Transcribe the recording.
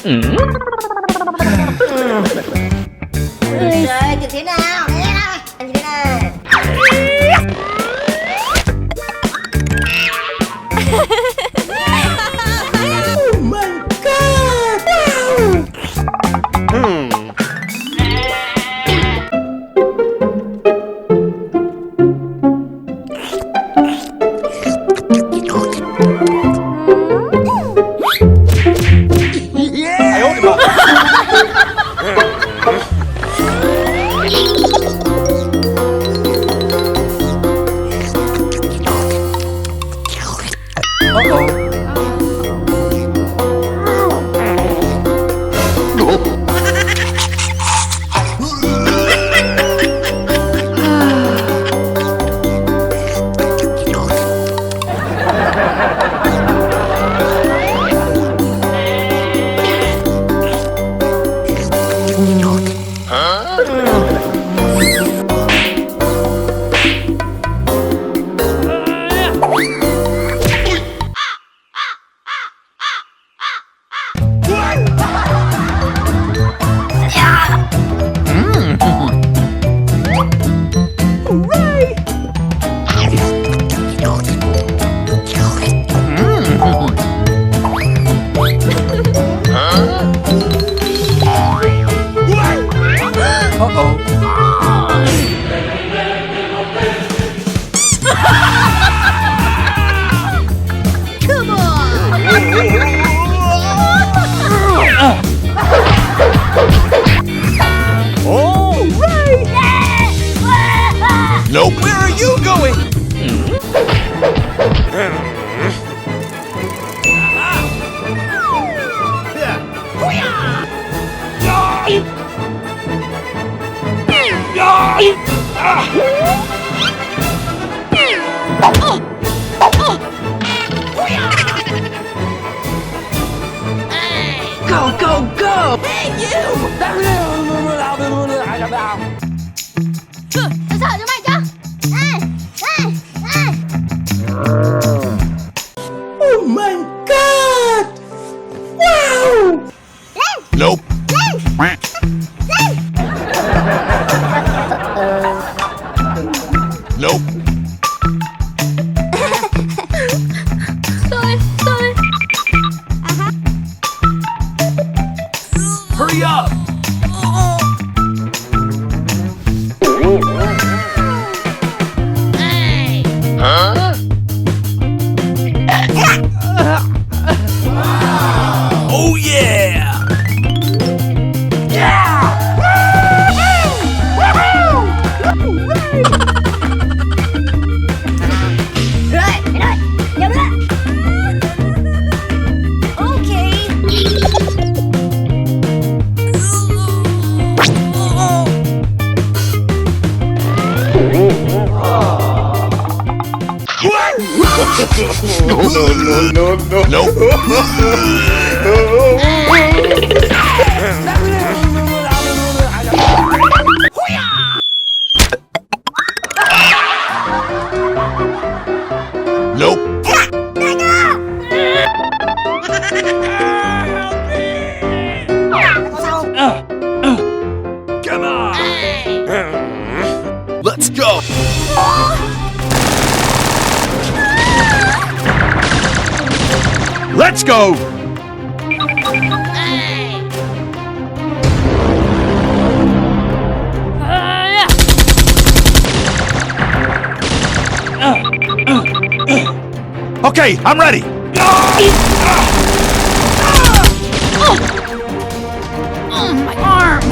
Trời, nhìn thế nào? Thế nào? Nhìn thế nào? Oh my God! Wow! Nope. Where are you going? Go, go, go! Hey, you! Tao sợ cho mày chứ? Ê! Ê! Ê! Oh my God! Wow! Lên! Nope. Lên! Lên! Nope. Sorry, sorry. Hurry up. Hey! Huh? Oh yeah! Rồi, đến đây. Nhiều nữa. Ok. No. Nope. Come on. Let's go. Let's go. Okay, I'm ready. Oh, my arm!